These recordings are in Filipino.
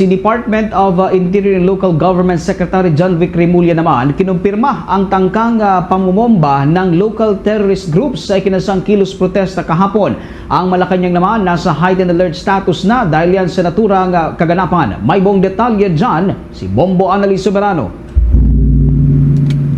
Si Department of Interior and Local Government Secretary John Vic Remulla naman kinumpirma ang tangkang pamumomba ng local terrorist groups sa ikinasang kilos protesta kahapon. Ang Malacanang naman nasa heightened alert status na dahil yan sa naturang kaganapan. May buong detalye dyan si Bombo Annalise Soberano.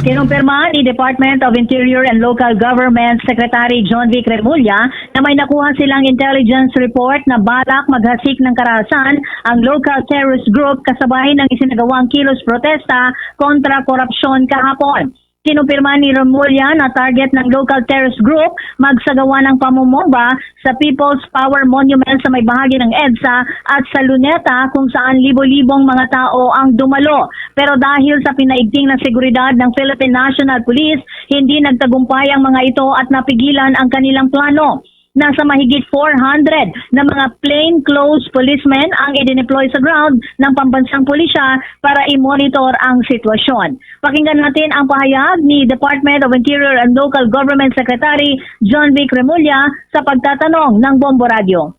Kinumpirma ni Department of Interior and Local Government Secretary John Vic Remulla na may nakuha silang intelligence report na balak maghasik ng karahasan ang local terrorist group kasabay ng isinagawang kilos protesta kontra korupsyon kahapon. Kinumpirma ni Remulla na target ng local terrorist group magsagawa ng pamumomba sa People's Power Monument sa may bahagi ng EDSA at sa Luneta kung saan libo-libong mga tao ang dumalo. Pero dahil sa pinaigting na seguridad ng Philippine National Police, hindi nagtagumpay ang mga ito at napigilan ang kanilang plano. Nasa mahigit 400 na mga plainclothes policemen ang idineploy sa ground ng pambansang pulisya para i-monitor ang sitwasyon. Pakinggan natin ang pahayag ni Department of Interior and Local Government Secretary John Vic Remulla sa pagtatanong ng Bombo Radio.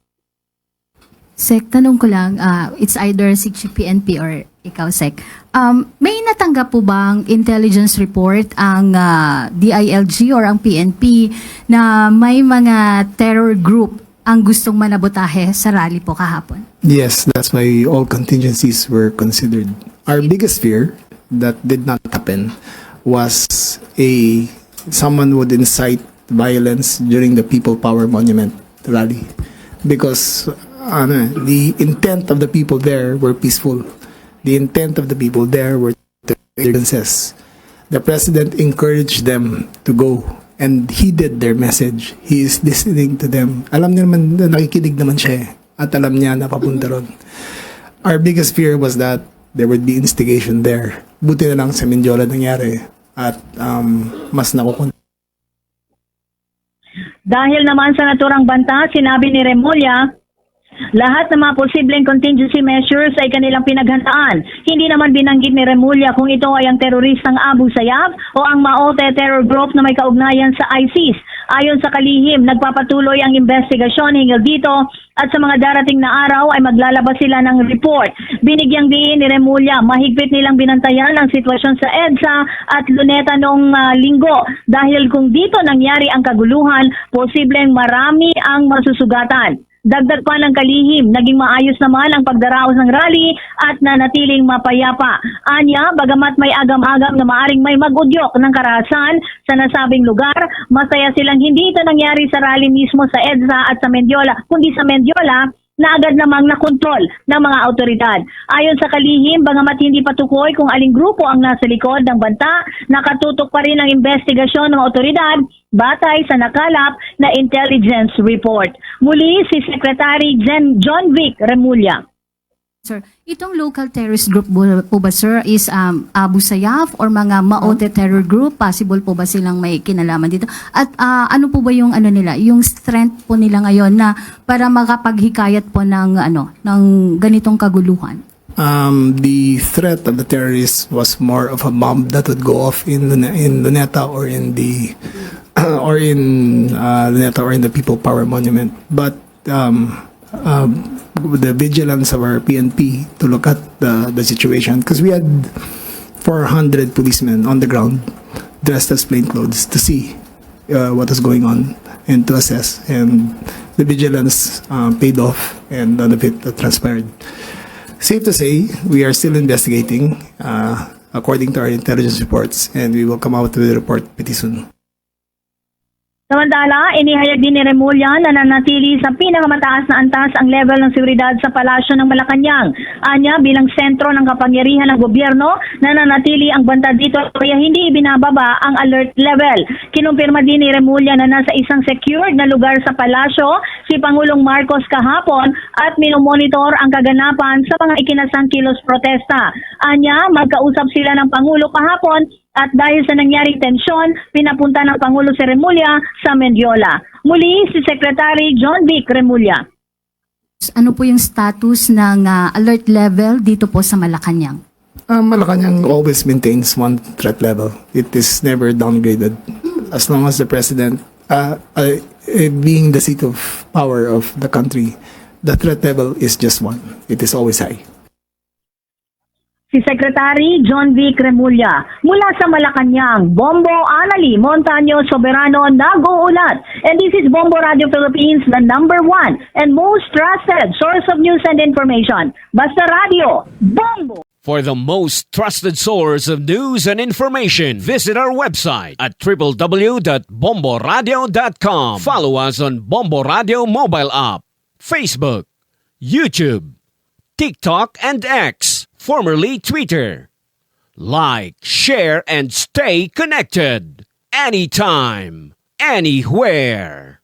Sec, tanong ko lang, it's either si PNP or ikaw, Sec. May natanggap po bang intelligence report ang DILG or ang PNP na may mga terror group ang gustong manabotahe sa rally po kahapon? Yes, that's why all contingencies were considered. Our biggest fear that did not happen was someone would incite violence during the People Power Monument rally because the intent of the people there were peaceful. The intent of the people there were grievances. The president encouraged them to go and heeded their message. He is listening to them. Alam niya naman, nakikinig naman siya at alam niya na papunta ron. Our biggest fear was that there would be instigation there. Buti na lang sa Mendiola nangyari at mas nakukunta. Dahil naman sa naturang banta, sinabi ni Remulla, lahat ng mga posibleng contingency measures ay kanilang pinaghandaan. Hindi naman binanggit ni Remulla kung ito ay ang teroristang Abu Sayyaf o ang Maote terror group na may kaugnayan sa ISIS. Ayon sa kalihim, nagpapatuloy ang investigasyon hinggil dito at sa mga darating na araw ay maglalabas sila ng report. Binigyang diin ni Remulla, mahigpit nilang binantayan ang sitwasyon sa EDSA at Luneta noong linggo. Dahil kung dito nangyari ang kaguluhan, posibleng marami ang masusugatan. Dagdag pa ng kalihim, naging maayos naman ang pagdaraos ng rally at nanatiling mapayapa. Anya, bagamat may agam-agam na maaring may mag-udyok ng karahasan sa nasabing lugar, masaya silang hindi ito nangyari sa rally mismo sa EDSA at sa Mendiola, kundi sa Mendiola na agad namang nakontrol ng mga autoridad. Ayon sa kalihim, bagamat hindi patukoy kung aling grupo ang nasa likod ng banta, nakatutok pa rin ang investigasyon ng autoridad batay sa nakalap na intelligence report. Muli si Secretary John Vic Remulla. Sir, itong local terrorist group po ba, sir, is Abu Sayyaf or mga Maote terror group? Possible po ba silang may kinalaman dito? At ano po ba yung nila, yung strength po nila ngayon na para makapaghikayat po ng ng ganitong kaguluhan? The threat of the terrorists was more of a bomb that would go off in Luneta or in the Luneta or in the People Power Monument. But the vigilance of our PNP to look at the situation, because we had 400 policemen on the ground dressed as plainclothes to see what was going on and to assess, and the vigilance paid off and none of it transpired. Safe to say, we are still investigating according to our intelligence reports, and we will come out with a report pretty soon. Samantala, inihayag din ni Remulla na nanatili sa pinakamataas na antas ang level ng seguridad sa palasyo ng Malacanang. Anya, bilang sentro ng kapangyarihan ng gobyerno, nananatili ang banta dito kaya hindi ibinababa ang alert level. Kinumpirma din ni Remulla na nasa isang secured na lugar sa palasyo si Pangulong Marcos kahapon at minomonitor ang kaganapan sa mga ikinasang kilos protesta. Anya, magkausap sila ng Pangulo kahapon at dahil sa nangyaring tensyon, pinapunta ng Pangulo si Remulla sa Mendiola. Muli, si Secretary John Vic Remulla. Ano po yung status ng alert level dito po sa Malacanang? Malacanang always maintains one threat level. It is never downgraded. As long as the president, being the seat of power of the country, the threat level is just one. It is always high. si Secretary John V. Cremulya. Mula sa Malacanang, Bombo Anali Montaño Soberano nag-uulat. And this is Bombo Radio Philippines, the #1 and most trusted source of news and information. Basta Radio, Bombo! For the most trusted source of news and information, visit our website at www.bomboradio.com. Follow us on Bombo Radio mobile app, Facebook, YouTube, TikTok, and X, formerly Twitter. Like, share, and stay connected. Anytime, anywhere.